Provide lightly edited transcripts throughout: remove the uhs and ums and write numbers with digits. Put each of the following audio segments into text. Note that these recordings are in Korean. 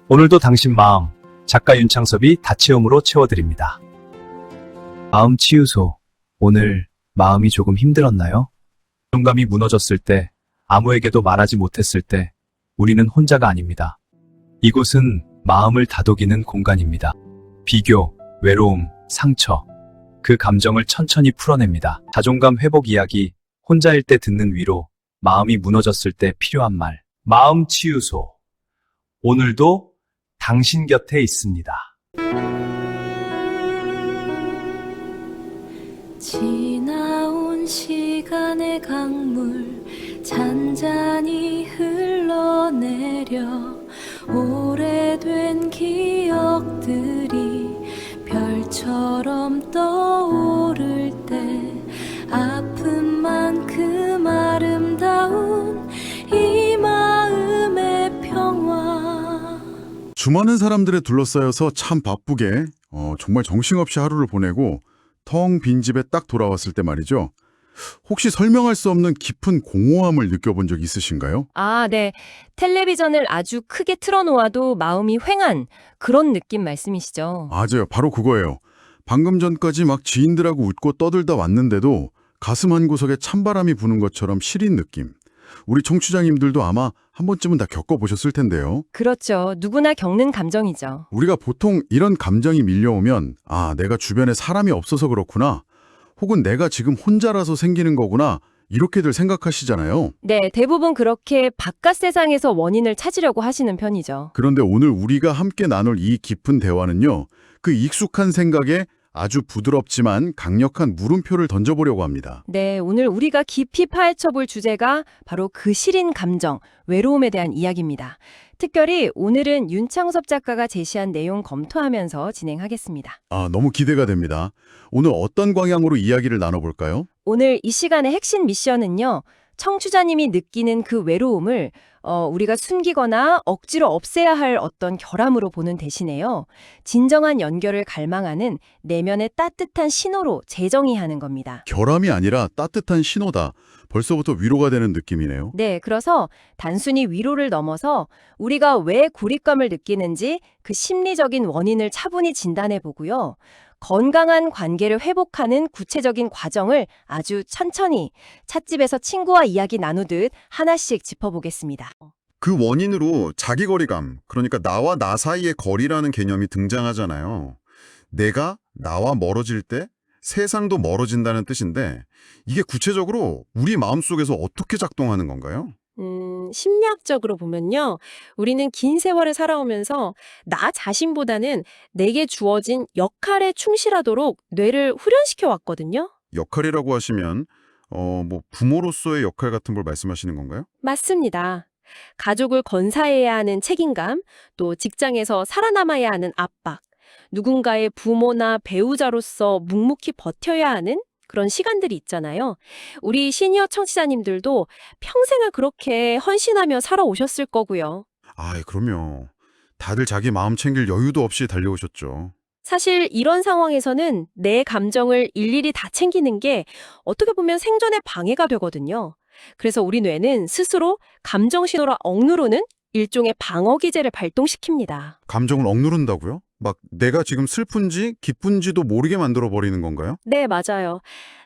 오늘도 당신 마음, 작가 윤창섭이 다채움으로 채워드립니다. 마음 치유소. 오늘 마음이 조금 힘들었나요? 자존감이 무너졌을 때, 아무에게도 말하지 못했을 때, 우리는 혼자가 아닙니다. 이곳은 마음을 다독이는 공간입니다. 비교, 외로움, 상처, 그 감정을 천천히 풀어냅니다. 자존감 회복 이야기, 혼자일 때 듣는 위로, 마음이 무너졌을 때 필요한 말. 마음 치유소. 오늘도 당신 곁에 있습니다. 지나온 시간의 강물 잔잔히 흘러내려 오래된 기억들이 별처럼 떠오를 때 아픈 만큼 아름다운 이 마음의 평화. 수많은 사람들에 둘러싸여서 참 바쁘게 정말 정신없이 하루를 보내고 텅 빈 집에 딱 돌아왔을 때 말이죠. 혹시 설명할 수 없는 깊은 공허함을 느껴본 적 있으신가요? 아, 네. 텔레비전을 아주 크게 틀어놓아도 마음이 휑한 그런 느낌 말씀이시죠? 맞아요. 바로 그거예요. 방금 전까지 막 지인들하고 웃고 떠들다 왔는데도 가슴 한구석에 찬바람이 부는 것처럼 시린 느낌. 우리 청취자님들도 아마 한 번쯤은 다 겪어보셨을 텐데요. 그렇죠. 누구나 겪는 감정이죠. 우리가 보통 이런 감정이 밀려오면 내가 주변에 사람이 없어서 그렇구나. 혹은 내가 지금 혼자라서 생기는 거구나. 이렇게들 생각하시잖아요. 네, 대부분 그렇게 바깥 세상에서 원인을 찾으려고 하시는 편이죠. 그런데 오늘 우리가 함께 나눌 이 깊은 대화는요. 그 익숙한 생각에 아주 부드럽지만 강력한 물음표를 던져보려고 합니다. 네, 오늘 우리가 깊이 파헤쳐볼 주제가 바로 그 시린 감정, 외로움에 대한 이야기입니다. 특별히 오늘은 윤창섭 작가가 제시한 내용 검토하면서 진행하겠습니다. 너무 기대가 됩니다. 오늘 어떤 방향으로 이야기를 나눠볼까요? 오늘 이 시간의 핵심 미션은요. 청취자님이 느끼는 그 외로움을 우리가 숨기거나 억지로 없애야 할 어떤 결함으로 보는 대신에요. 진정한 연결을 갈망하는 내면의 따뜻한 신호로 재정의하는 겁니다. 결함이 아니라 따뜻한 신호다. 벌써부터 위로가 되는 느낌이네요. 네, 그래서 단순히 위로를 넘어서 우리가 왜 고립감을 느끼는지 그 심리적인 원인을 차분히 진단해 보고요. 건강한 관계를 회복하는 구체적인 과정을 아주 천천히 찻집에서 친구와 이야기 나누듯 하나씩 짚어보겠습니다. 그 원인으로 자기거리감, 그러니까 나와 나 사이의 거리라는 개념이 등장하잖아요. 내가 나와 멀어질 때 세상도 멀어진다는 뜻인데 이게 구체적으로 우리 마음속에서 어떻게 작동하는 건가요? 심리학적으로 보면요. 우리는 긴 세월을 살아오면서 나 자신보다는 내게 주어진 역할에 충실하도록 뇌를 훈련시켜 왔거든요. 역할이라고 하시면 부모로서의 역할 같은 걸 말씀하시는 건가요? 맞습니다. 가족을 건사해야 하는 책임감, 또 직장에서 살아남아야 하는 압박, 누군가의 부모나 배우자로서 묵묵히 버텨야 하는 그런 시간들이 있잖아요. 우리 시니어 청취자님들도 평생을 그렇게 헌신하며 살아오셨을 거고요. 그럼요. 다들 자기 마음 챙길 여유도 없이 달려오셨죠. 사실 이런 상황에서는 내 감정을 일일이 다 챙기는 게 어떻게 보면 생존에 방해가 되거든요. 그래서 우리 뇌는 스스로 감정 신호를 억누르는 일종의 방어 기제를 발동시킵니다. 감정을 억누른다고요? 막 내가 지금 슬픈지 기쁜지도 모르게 만들어버리는 건가요? 네, 맞아요.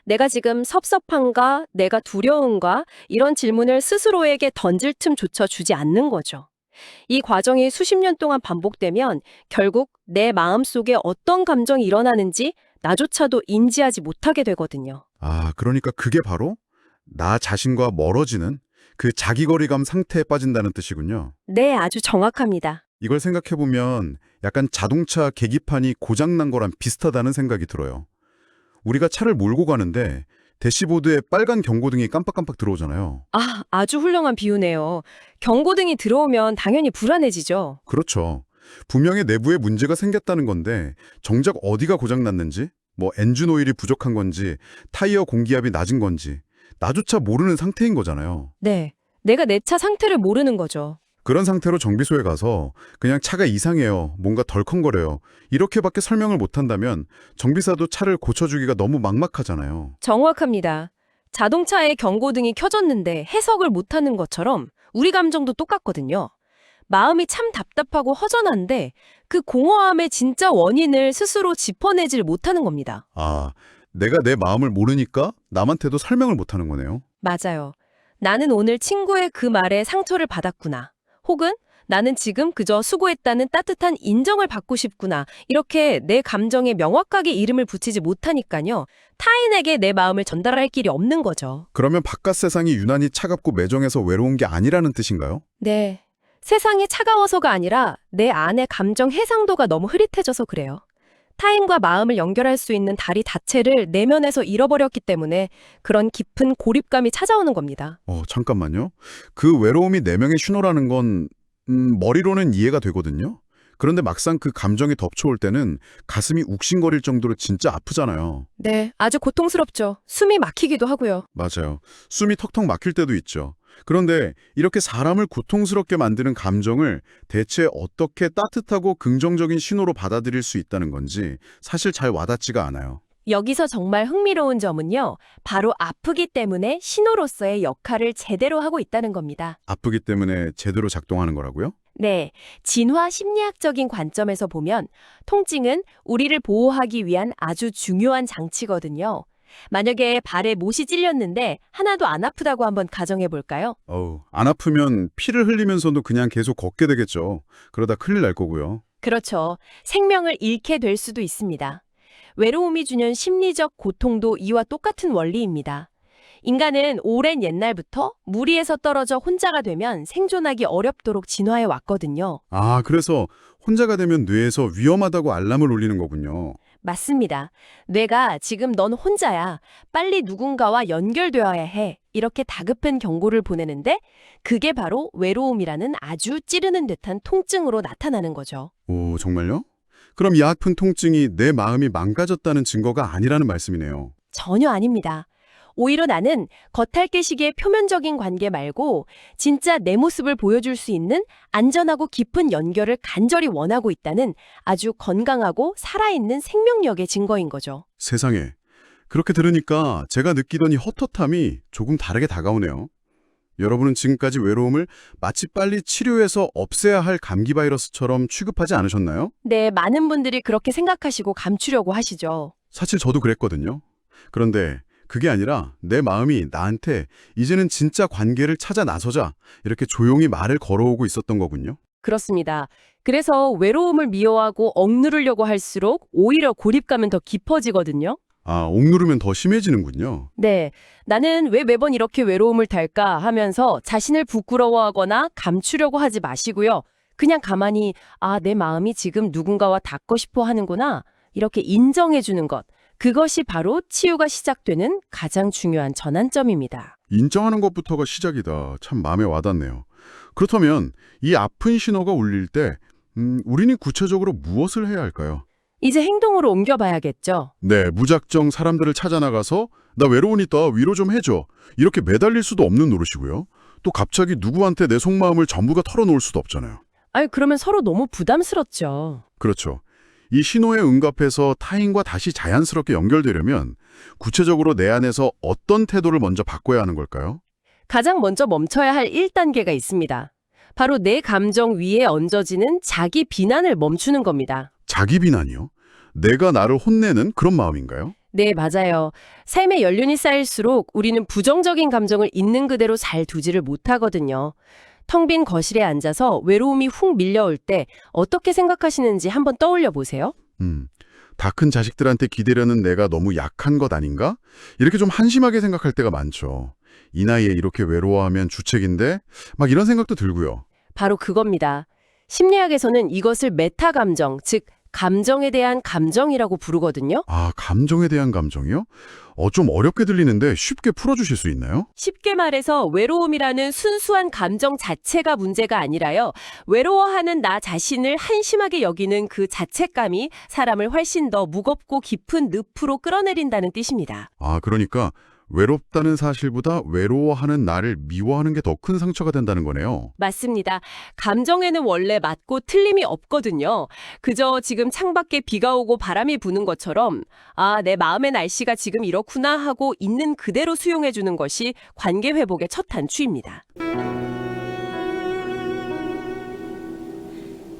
내가 지금 섭섭한가, 내가 두려운가 이런 질문을 스스로에게 던질 틈조차 주지 않는 거죠. 이 과정이 수십 년 동안 반복되면 결국 내 마음속에 어떤 감정이 일어나는지 나조차도 인지하지 못하게 되거든요. 그러니까 그게 바로 나 자신과 멀어지는 그 자기거리감 상태에 빠진다는 뜻이군요. 네, 아주 정확합니다. 이걸 생각해보면 약간 자동차 계기판이 고장난 거랑 비슷하다는 생각이 들어요. 우리가 차를 몰고 가는데 대시보드에 빨간 경고등이 깜빡깜빡 들어오잖아요. 아주 훌륭한 비유네요. 경고등이 들어오면 당연히 불안해지죠. 그렇죠. 분명히 내부에 문제가 생겼다는 건데 정작 어디가 고장났는지, 엔진 오일이 부족한 건지, 타이어 공기압이 낮은 건지 나조차 모르는 상태인 거잖아요. 네, 내가 내 차 상태를 모르는 거죠. 그런 상태로 정비소에 가서 그냥 차가 이상해요, 뭔가 덜컹거려요, 이렇게밖에 설명을 못한다면 정비사도 차를 고쳐주기가 너무 막막하잖아요. 정확합니다. 자동차의 경고등이 켜졌는데 해석을 못하는 것처럼 우리 감정도 똑같거든요. 마음이 참 답답하고 허전한데 그 공허함의 진짜 원인을 스스로 짚어내질 못하는 겁니다. 아, 내가 내 마음을 모르니까 남한테도 설명을 못하는 거네요. 맞아요. 나는 오늘 친구의 그 말에 상처를 받았구나. 혹은 나는 지금 그저 수고했다는 따뜻한 인정을 받고 싶구나. 이렇게 내 감정에 명확하게 이름을 붙이지 못하니까요. 타인에게 내 마음을 전달할 길이 없는 거죠. 그러면 바깥 세상이 유난히 차갑고 매정해서 외로운 게 아니라는 뜻인가요? 네. 세상이 차가워서가 아니라 내 안의 감정 해상도가 너무 흐릿해져서 그래요. 타인과 마음을 연결할 수 있는 다리 자체를 내면에서 잃어버렸기 때문에 그런 깊은 고립감이 찾아오는 겁니다. 잠깐만요. 그 외로움이 내명의 신호라는 건 머리로는 이해가 되거든요. 그런데 막상 그 감정이 덮쳐올 때는 가슴이 욱신거릴 정도로 진짜 아프잖아요. 네, 아주 고통스럽죠. 숨이 막히기도 하고요. 맞아요. 숨이 턱턱 막힐 때도 있죠. 그런데 이렇게 사람을 고통스럽게 만드는 감정을 대체 어떻게 따뜻하고 긍정적인 신호로 받아들일 수 있다는 건지 사실 잘 와닿지가 않아요. 여기서 정말 흥미로운 점은요. 바로 아프기 때문에 신호로서의 역할을 제대로 하고 있다는 겁니다. 아프기 때문에 제대로 작동하는 거라고요? 네, 진화 심리학적인 관점에서 보면 통증은 우리를 보호하기 위한 아주 중요한 장치거든요. 만약에 발에 못이 찔렸는데 하나도 안 아프다고 한번 가정해 볼까요? 안 아프면 피를 흘리면서도 그냥 계속 걷게 되겠죠. 그러다 큰일 날 거고요. 그렇죠. 생명을 잃게 될 수도 있습니다. 외로움이 주는 심리적 고통도 이와 똑같은 원리입니다. 인간은 오랜 옛날부터 무리에서 떨어져 혼자가 되면 생존하기 어렵도록 진화해 왔거든요. 아, 그래서 혼자가 되면 뇌에서 위험하다고 알람을 울리는 거군요. 맞습니다. 뇌가 지금 넌 혼자야. 빨리 누군가와 연결되어야 해. 이렇게 다급한 경고를 보내는데 그게 바로 외로움이라는 아주 찌르는 듯한 통증으로 나타나는 거죠. 오, 정말요? 그럼 이 아픈 통증이 내 마음이 망가졌다는 증거가 아니라는 말씀이네요. 전혀 아닙니다. 오히려 나는 겉핥기식의 표면적인 관계 말고 진짜 내 모습을 보여줄 수 있는 안전하고 깊은 연결을 간절히 원하고 있다는 아주 건강하고 살아있는 생명력의 증거인 거죠. 세상에. 그렇게 들으니까 제가 느끼던 이 헛헛함이 조금 다르게 다가오네요. 여러분은 지금까지 외로움을 마치 빨리 치료해서 없애야 할 감기 바이러스처럼 취급하지 않으셨나요? 네, 많은 분들이 그렇게 생각하시고 감추려고 하시죠. 사실 저도 그랬거든요. 그런데 그게 아니라 내 마음이 나한테 이제는 진짜 관계를 찾아 나서자 이렇게 조용히 말을 걸어오고 있었던 거군요. 그렇습니다. 그래서 외로움을 미워하고 억누르려고 할수록 오히려 고립감은 더 깊어지거든요. 아, 억누르면 더 심해지는군요. 네, 나는 왜 매번 이렇게 외로움을 탈까 하면서 자신을 부끄러워하거나 감추려고 하지 마시고요. 그냥 가만히 내 마음이 지금 누군가와 닿고 싶어 하는구나 이렇게 인정해 주는 것. 그것이 바로 치유가 시작되는 가장 중요한 전환점입니다. 인정하는 것부터가 시작이다. 참 마음에 와닿네요. 그렇다면 이 아픈 신호가 울릴 때 우리는 구체적으로 무엇을 해야 할까요? 이제 행동으로 옮겨봐야겠죠. 네, 무작정 사람들을 찾아나가서 나 외로우니까 위로 좀 해줘. 이렇게 매달릴 수도 없는 노릇이고요. 또 갑자기 누구한테 내 속마음을 전부 다 털어놓을 수도 없잖아요. 그러면 서로 너무 부담스럽죠. 그렇죠. 이 신호에 응답해서 타인과 다시 자연스럽게 연결되려면 구체적으로 내 안에서 어떤 태도를 먼저 바꿔야 하는 걸까요? 가장 먼저 멈춰야 할 1단계가 있습니다. 바로 내 감정 위에 얹어지는 자기 비난을 멈추는 겁니다. 자기 비난이요? 내가 나를 혼내는 그런 마음인가요? 네, 맞아요. 삶의 연륜이 쌓일수록 우리는 부정적인 감정을 있는 그대로 잘 두지를 못하거든요. 텅 빈 거실에 앉아서 외로움이 훅 밀려올 때 어떻게 생각하시는지 한번 떠올려 보세요. 다 큰 자식들한테 기대려는 내가 너무 약한 것 아닌가? 이렇게 좀 한심하게 생각할 때가 많죠. 이 나이에 이렇게 외로워하면 주책인데 막 이런 생각도 들고요. 바로 그겁니다. 심리학에서는 이것을 메타 감정, 즉 감정에 대한 감정이라고 부르거든요. 아, 감정에 대한 감정이요? 좀 어렵게 들리는데 쉽게 풀어주실 수 있나요? 쉽게 말해서 외로움이라는 순수한 감정 자체가 문제가 아니라요. 외로워하는 나 자신을 한심하게 여기는 그 자책감이 사람을 훨씬 더 무겁고 깊은 늪으로 끌어내린다는 뜻입니다. 아, 그러니까 외롭다는 사실보다 외로워하는 나를 미워하는 게 더 큰 상처가 된다는 거네요. 맞습니다. 감정에는 원래 맞고 틀림이 없거든요. 그저 지금 창밖에 비가 오고 바람이 부는 것처럼 내 마음의 날씨가 지금 이렇구나 하고 있는 그대로 수용해주는 것이 관계 회복의 첫 단추입니다.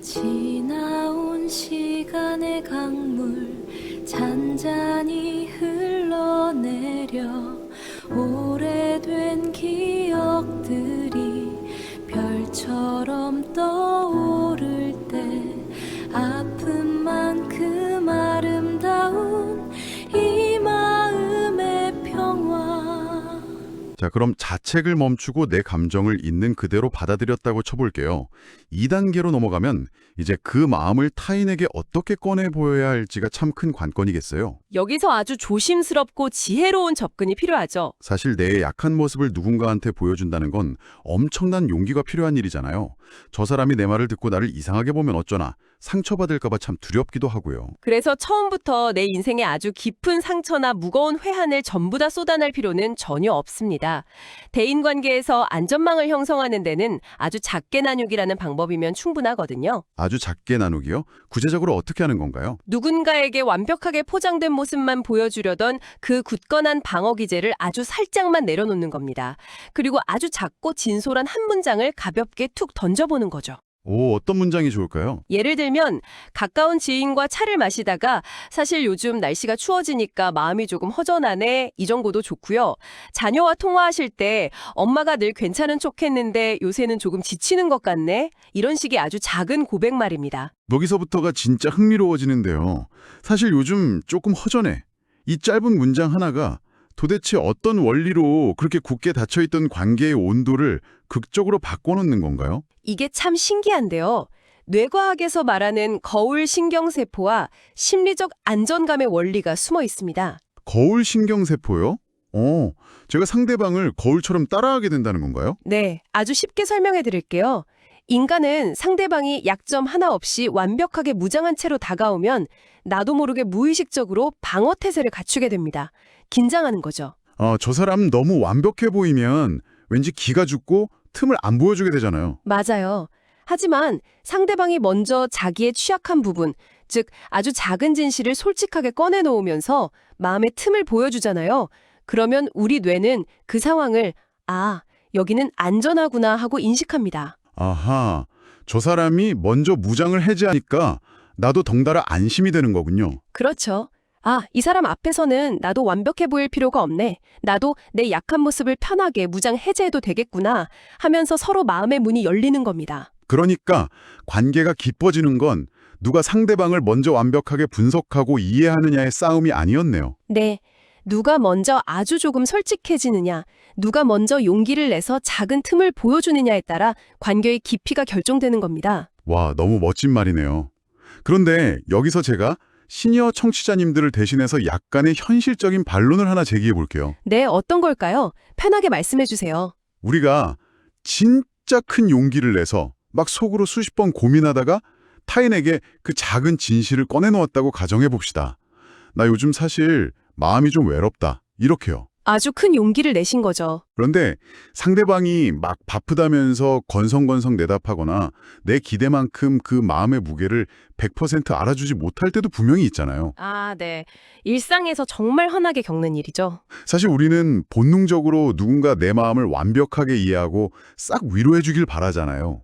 지나온 시간의 강물 잔잔히 흘러내려 오래된 기억들이 별처럼 떠오를 때 아픈 만큼 아름다운 이 마음의 평화. 자, 그럼 자책을 멈추고 내 감정을 있는 그대로 받아들였다고 쳐볼게요. 2단계로 넘어가면 이제 그 마음을 타인에게 어떻게 꺼내 보여야 할지가 참 큰 관건이겠어요. 여기서 아주 조심스럽고 지혜로운 접근이 필요하죠. 사실 내 약한 모습을 누군가한테 보여준다는 건 엄청난 용기가 필요한 일이잖아요. 저 사람이 내 말을 듣고 나를 이상하게 보면 어쩌나, 상처받을까봐 참 두렵기도 하고요. 그래서 처음부터 내 인생에 아주 깊은 상처나 무거운 회한을 전부 다 쏟아낼 필요는 전혀 없습니다. 대인관계에서 안전망을 형성하는 데는 아주 작게 나누기라는 방법이면 충분하거든요. 아주 작게 나누기요? 구체적으로 어떻게 하는 건가요? 누군가에게 완벽하게 포장된 모습만 보여주려던 그 굳건한 방어 기제를 아주 살짝만 내려놓는 겁니다. 그리고 아주 작고 진솔한 한 문장을 가볍게 툭 던져보는 거죠. 오, 어떤 문장이 좋을까요? 예를 들면 가까운 지인과 차를 마시다가 사실 요즘 날씨가 추워지니까 마음이 조금 허전하네, 이 정도도 좋고요. 자녀와 통화하실 때 엄마가 늘 괜찮은 척했는데 요새는 조금 지치는 것 같네, 이런 식의 아주 작은 고백 말입니다. 여기서부터가 진짜 흥미로워지는데요. 사실 요즘 조금 허전해. 이 짧은 문장 하나가 도대체 어떤 원리로 그렇게 굳게 닫혀있던 관계의 온도를 극적으로 바꿔놓는 건가요? 이게 참 신기한데요. 뇌과학에서 말하는 거울 신경세포와 심리적 안정감의 원리가 숨어 있습니다. 거울 신경세포요? 제가 상대방을 거울처럼 따라하게 된다는 건가요? 네, 아주 쉽게 설명해 드릴게요. 인간은 상대방이 약점 하나 없이 완벽하게 무장한 채로 다가오면 나도 모르게 무의식적으로 방어 태세를 갖추게 됩니다. 긴장하는 거죠. 저 사람 너무 완벽해 보이면 왠지 기가 죽고 틈을 안 보여주게 되잖아요. 맞아요. 하지만 상대방이 먼저 자기의 취약한 부분, 즉 아주 작은 진실을 솔직하게 꺼내놓으면서 마음의 틈을 보여주잖아요. 그러면 우리 뇌는 그 상황을 여기는 안전하구나 하고 인식합니다. 아하, 저 사람이 먼저 무장을 해제하니까 나도 덩달아 안심이 되는 거군요. 그렇죠. 이 사람 앞에서는 나도 완벽해 보일 필요가 없네. 나도 내 약한 모습을 편하게 무장 해제해도 되겠구나 하면서 서로 마음의 문이 열리는 겁니다. 그러니까 관계가 깊어지는 건 누가 상대방을 먼저 완벽하게 분석하고 이해하느냐의 싸움이 아니었네요. 네. 누가 먼저 아주 조금 솔직해지느냐, 누가 먼저 용기를 내서 작은 틈을 보여주느냐에 따라 관계의 깊이가 결정되는 겁니다. 와, 너무 멋진 말이네요. 그런데 여기서 제가 시니어 청취자님들을 대신해서 약간의 현실적인 반론을 하나 제기해 볼게요. 네, 어떤 걸까요? 편하게 말씀해 주세요. 우리가 진짜 큰 용기를 내서 막 속으로 수십 번 고민하다가 타인에게 그 작은 진실을 꺼내놓았다고 가정해 봅시다. 나 요즘 사실 마음이 좀 외롭다. 이렇게요. 아주 큰 용기를 내신 거죠. 그런데 상대방이 막 바쁘다면서 건성건성 대답하거나 내 기대만큼 그 마음의 무게를 100% 알아주지 못할 때도 분명히 있잖아요. 네. 일상에서 정말 흔하게 겪는 일이죠. 사실 우리는 본능적으로 누군가 내 마음을 완벽하게 이해하고 싹 위로해 주길 바라잖아요.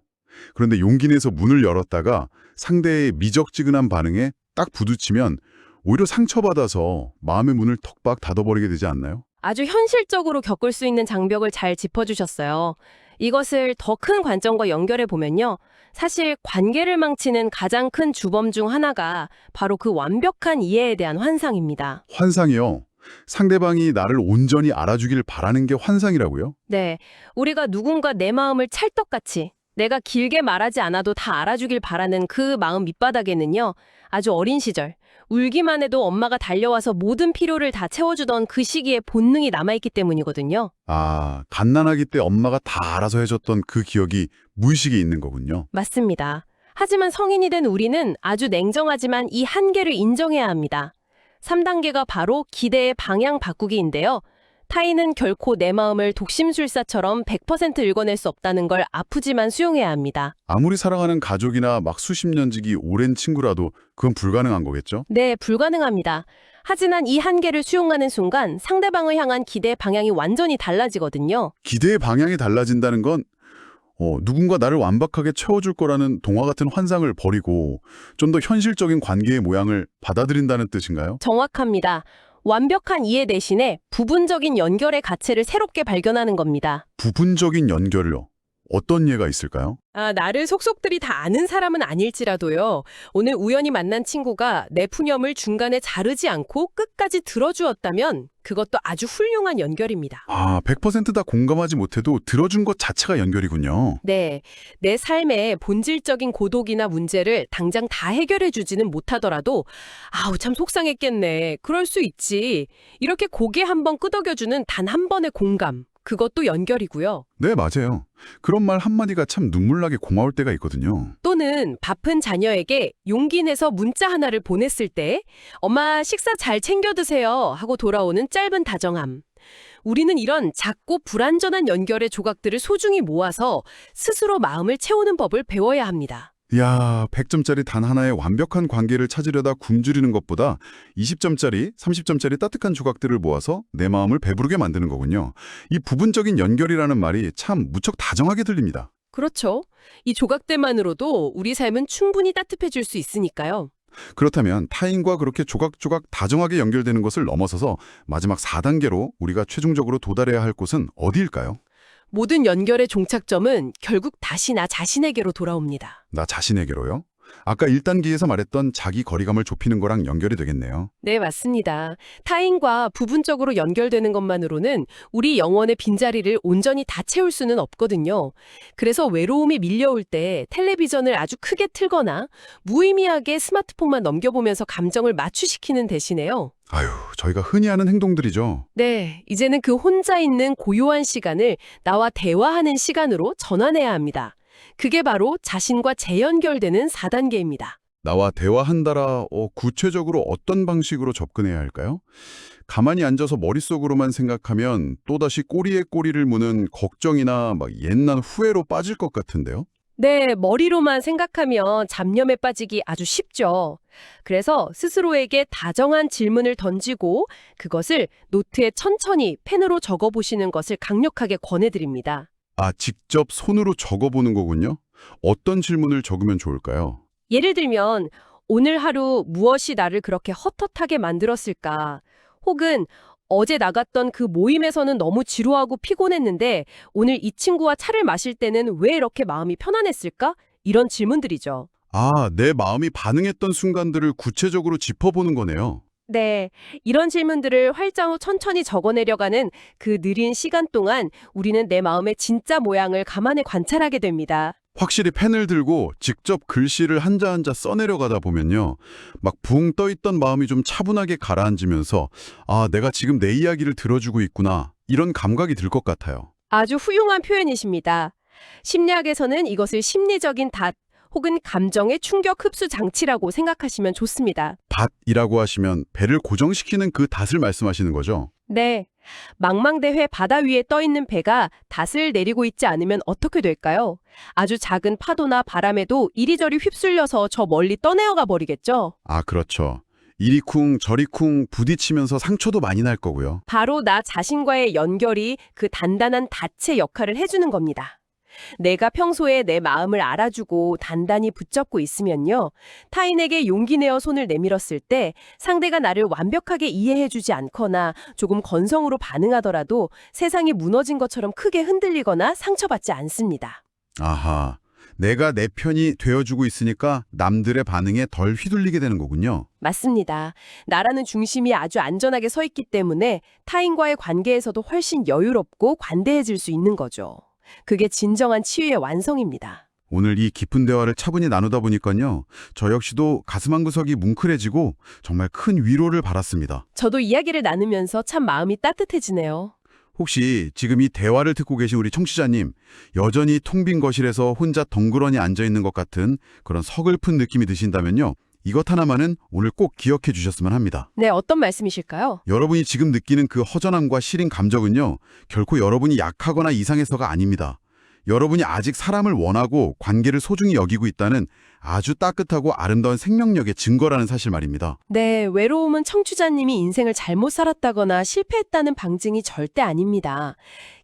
그런데 용기 내서 문을 열었다가 상대의 미적지근한 반응에 딱 부딪히면 오히려 상처받아서 마음의 문을 턱박 닫아버리게 되지 않나요? 아주 현실적으로 겪을 수 있는 장벽을 잘 짚어주셨어요. 이것을 더 큰 관점과 연결해 보면요. 사실 관계를 망치는 가장 큰 주범 중 하나가 바로 그 완벽한 이해에 대한 환상입니다. 환상이요. 상대방이 나를 온전히 알아주길 바라는 게 환상이라고요? 네, 우리가 누군가 내 마음을 찰떡같이 내가 길게 말하지 않아도 다 알아주길 바라는 그 마음 밑바닥에는요. 아주 어린 시절, 울기만 해도 엄마가 달려와서 모든 필요를 다 채워주던 그 시기의 본능이 남아있기 때문이거든요. 갓난아기 때 엄마가 다 알아서 해줬던 그 기억이 무의식에 있는 거군요. 맞습니다. 하지만 성인이 된 우리는 아주 냉정하지만 이 한계를 인정해야 합니다. 3단계가 바로 기대의 방향 바꾸기인데요. 타인은 결코 내 마음을 독심술사처럼 100% 읽어낼 수 없다는 걸 아프지만 수용해야 합니다. 아무리 사랑하는 가족이나 막 수십 년 지기 오랜 친구라도 그건 불가능한 거겠죠? 네, 불가능합니다. 하지만 이 한계를 수용하는 순간 상대방을 향한 기대의 방향이 완전히 달라지거든요. 기대의 방향이 달라진다는 건 누군가 나를 완벽하게 채워줄 거라는 동화 같은 환상을 버리고 좀 더 현실적인 관계의 모양을 받아들인다는 뜻인가요? 정확합니다. 완벽한 이해 대신에 부분적인 연결의 가치를 새롭게 발견하는 겁니다. 부분적인 연결요. 어떤 예가 있을까요? 나를 속속들이 다 아는 사람은 아닐지라도요. 오늘 우연히 만난 친구가 내 푸념을 중간에 자르지 않고 끝까지 들어주었다면 그것도 아주 훌륭한 연결입니다. 100%다 공감하지 못해도 들어준 것 자체가 연결이군요. 네, 내 삶의 본질적인 고독이나 문제를 당장 다 해결해 주지는 못하더라도 아우 참 속상했겠네. 그럴 수 있지. 이렇게 고개 한번 끄덕여주는 단 한 번의 공감. 그것도 연결이고요. 네, 맞아요. 그런 말 한마디가 참 눈물나게 고마울 때가 있거든요. 또는 바쁜 자녀에게 용기 내서 문자 하나를 보냈을 때 엄마 식사 잘 챙겨 드세요 하고 돌아오는 짧은 다정함. 우리는 이런 작고 불완전한 연결의 조각들을 소중히 모아서 스스로 마음을 채우는 법을 배워야 합니다. 이야, 100점짜리 단 하나의 완벽한 관계를 찾으려다 굶주리는 것보다 20점짜리, 30점짜리 따뜻한 조각들을 모아서 내 마음을 배부르게 만드는 거군요. 이 부분적인 연결이라는 말이 참 무척 다정하게 들립니다. 그렇죠. 이 조각들만으로도 우리 삶은 충분히 따뜻해질 수 있으니까요. 그렇다면 타인과 그렇게 조각조각 다정하게 연결되는 것을 넘어서서 마지막 4단계로 우리가 최종적으로 도달해야 할 곳은 어디일까요? 모든 연결의 종착점은 결국 다시 나 자신에게로 돌아옵니다. 나 자신에게로요? 아까 1단계에서 말했던 자기 거리감을 좁히는 거랑 연결이 되겠네요. 네, 맞습니다. 타인과 부분적으로 연결되는 것만으로는 우리 영혼의 빈자리를 온전히 다 채울 수는 없거든요. 그래서 외로움이 밀려올 때 텔레비전을 아주 크게 틀거나 무의미하게 스마트폰만 넘겨보면서 감정을 마취시키는 대신에요. 저희가 흔히 하는 행동들이죠. 네, 이제는 그 혼자 있는 고요한 시간을 나와 대화하는 시간으로 전환해야 합니다. 그게 바로 자신과 재연결되는 4단계입니다. 나와 대화한다라 구체적으로 어떤 방식으로 접근해야 할까요? 가만히 앉아서 머릿속으로만 생각하면 또다시 꼬리에 꼬리를 무는 걱정이나 옛날 후회로 빠질 것 같은데요? 네, 머리로만 생각하면 잡념에 빠지기 아주 쉽죠. 그래서 스스로에게 다정한 질문을 던지고 그것을 노트에 천천히 펜으로 적어보시는 것을 강력하게 권해드립니다. 직접 손으로 적어보는 거군요. 어떤 질문을 적으면 좋을까요? 예를 들면 오늘 하루 무엇이 나를 그렇게 헛헛하게 만들었을까? 혹은 어제 나갔던 그 모임에서는 너무 지루하고 피곤했는데 오늘 이 친구와 차를 마실 때는 왜 이렇게 마음이 편안했을까? 이런 질문들이죠. 내 마음이 반응했던 순간들을 구체적으로 짚어보는 거네요. 네, 이런 질문들을 활자로 천천히 적어내려가는 그 느린 시간 동안 우리는 내 마음의 진짜 모양을 가만히 관찰하게 됩니다. 확실히 펜을 들고 직접 글씨를 한자 한자 써내려가다 보면요. 막 붕 떠있던 마음이 좀 차분하게 가라앉으면서 내가 지금 내 이야기를 들어주고 있구나. 이런 감각이 들 것 같아요. 아주 훌륭한 표현이십니다. 심리학에서는 이것을 심리적인 닷 혹은 감정의 충격 흡수 장치라고 생각하시면 좋습니다. 닷이라고 하시면 배를 고정시키는 그 닷을 말씀하시는 거죠? 네. 망망대해 바다 위에 떠있는 배가 닷을 내리고 있지 않으면 어떻게 될까요? 아주 작은 파도나 바람에도 이리저리 휩쓸려서 저 멀리 떠내어가 버리겠죠? 그렇죠. 이리쿵 저리쿵 부딪히면서 상처도 많이 날 거고요. 바로 나 자신과의 연결이 그 단단한 닷의 역할을 해주는 겁니다. 내가 평소에 내 마음을 알아주고 단단히 붙잡고 있으면요. 타인에게 용기 내어 손을 내밀었을 때 상대가 나를 완벽하게 이해해주지 않거나 조금 건성으로 반응하더라도 세상이 무너진 것처럼 크게 흔들리거나 상처받지 않습니다. 내가 내 편이 되어주고 있으니까 남들의 반응에 덜 휘둘리게 되는 거군요. 맞습니다. 나라는 중심이 아주 안전하게 서 있기 때문에 타인과의 관계에서도 훨씬 여유롭고 관대해질 수 있는 거죠. 그게 진정한 치유의 완성입니다. 오늘 이 깊은 대화를 차분히 나누다 보니까요. 저 역시도 가슴 한구석이 뭉클해지고 정말 큰 위로를 받았습니다. 저도 이야기를 나누면서 참 마음이 따뜻해지네요. 혹시 지금 이 대화를 듣고 계신 우리 청취자님, 여전히 텅 빈 거실에서 혼자 덩그러니 앉아있는 것 같은 그런 서글픈 느낌이 드신다면요. 이것 하나만은 오늘 꼭 기억해 주셨으면 합니다. 네, 어떤 말씀이실까요? 여러분이 지금 느끼는 그 허전함과 시린 감정은요. 결코 여러분이 약하거나 이상해서가 아닙니다. 여러분이 아직 사람을 원하고 관계를 소중히 여기고 있다는 아주 따뜻하고 아름다운 생명력의 증거라는 사실 말입니다. 네, 외로움은 청취자님이 인생을 잘못 살았다거나 실패했다는 방증이 절대 아닙니다.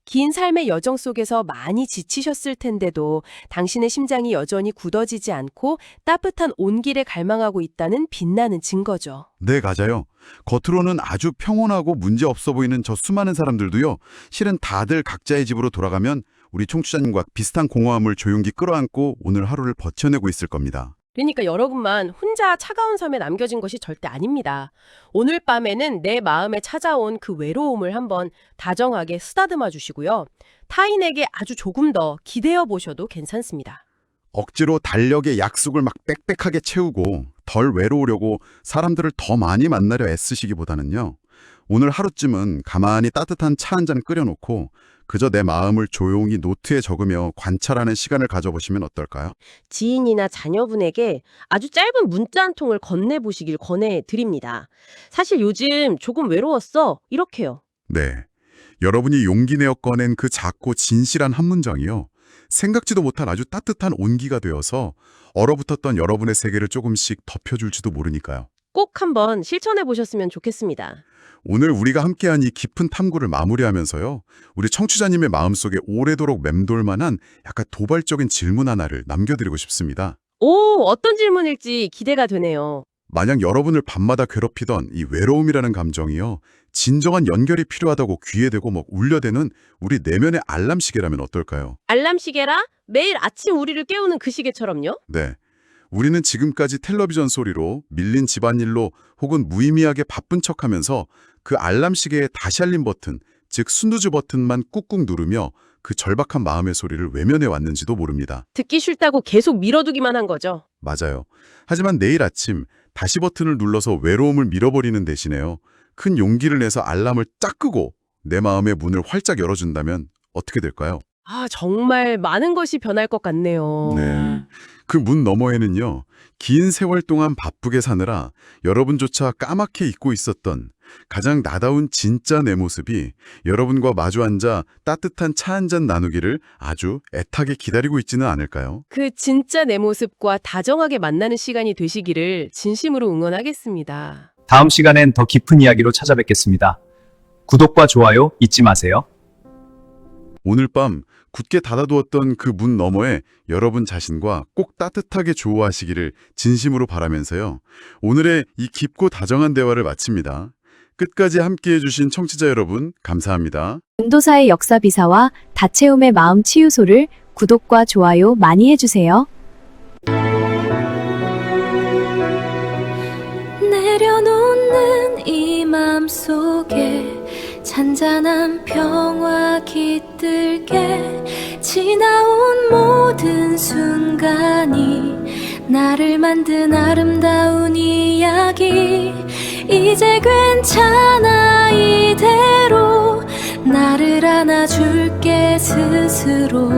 긴 삶의 여정 속에서 많이 지치셨을 텐데도 당신의 심장이 여전히 굳어지지 않고 따뜻한 온기를 갈망하고 있다는 빛나는 증거죠. 네, 맞아요. 겉으로는 아주 평온하고 문제 없어 보이는 저 수많은 사람들도요, 실은 다들 각자의 집으로 돌아가면 우리 청취자님과 비슷한 공허함을 조용히 끌어안고 오늘 하루를 버텨내고 있을 겁니다. 그러니까 여러분만 혼자 차가운 섬에 남겨진 것이 절대 아닙니다. 오늘 밤에는 내 마음에 찾아온 그 외로움을 한번 다정하게 쓰다듬어 주시고요. 타인에게 아주 조금 더 기대어 보셔도 괜찮습니다. 억지로 달력에 약속을 막 빽빽하게 채우고 덜 외로우려고 사람들을 더 많이 만나려 애쓰시기보다는요, 오늘 하루쯤은 가만히 따뜻한 차 한 잔 끓여놓고 그저 내 마음을 조용히 노트에 적으며 관찰하는 시간을 가져보시면 어떨까요? 지인이나 자녀분에게 아주 짧은 문자 한 통을 건네보시길 권해드립니다. 사실 요즘 조금 외로웠어. 이렇게요. 네. 여러분이 용기 내어 꺼낸 그 작고 진실한 한 문장이요, 생각지도 못한 아주 따뜻한 온기가 되어서 얼어붙었던 여러분의 세계를 조금씩 덮여줄지도 모르니까요. 꼭 한번 실천해 보셨으면 좋겠습니다. 오늘 우리가 함께한 이 깊은 탐구를 마무리하면서요, 우리 청취자님의 마음속에 오래도록 맴돌만한 약간 도발적인 질문 하나를 남겨드리고 싶습니다. 오, 어떤 질문일지 기대가 되네요. 만약 여러분을 밤마다 괴롭히던 이 외로움이라는 감정이요, 진정한 연결이 필요하다고 귀에 대고 막 울려대는 우리 내면의 알람 시계라면 어떨까요? 알람 시계라? 매일 아침 우리를 깨우는 그 시계처럼요? 네. 우리는 지금까지 텔레비전 소리로, 밀린 집안일로 혹은 무의미하게 바쁜 척하면서 그 알람 시계의 다시 알림 버튼, 즉 스누즈 버튼만 꾹꾹 누르며 그 절박한 마음의 소리를 외면해 왔는지도 모릅니다. 듣기 싫다고 계속 밀어두기만 한 거죠. 맞아요. 하지만 내일 아침 다시 버튼을 눌러서 외로움을 밀어버리는 대신에요, 큰 용기를 내서 알람을 딱 끄고 내 마음의 문을 활짝 열어준다면 어떻게 될까요? 아, 정말 많은 것이 변할 것 같네요. 네. 그 문 너머에는요, 긴 세월 동안 바쁘게 사느라 여러분조차 까맣게 잊고 있었던 가장 나다운 진짜 내 모습이 여러분과 마주 앉아 따뜻한 차 한 잔 나누기를 아주 애타게 기다리고 있지는 않을까요? 그 진짜 내 모습과 다정하게 만나는 시간이 되시기를 진심으로 응원하겠습니다. 다음 시간엔 더 깊은 이야기로 찾아뵙겠습니다. 구독과 좋아요 잊지 마세요. 오늘 밤 굳게 닫아두었던 그 문 너머에 여러분 자신과 꼭 따뜻하게 조우하시기를 진심으로 바라면서요, 오늘의 이 깊고 다정한 대화를 마칩니다. 끝까지 함께해 주신 청취자 여러분, 감사합니다. 운도사의 역사비사와 다채움의 마음 치유소를 구독과 좋아요 많이 해주세요. 내려놓는 이 맘속에 잔잔한 평화 깃들게 지나온 모든 순간이 나를 만든 아름다운 이야기 이제 괜찮아 이대로 나를 안아줄게 스스로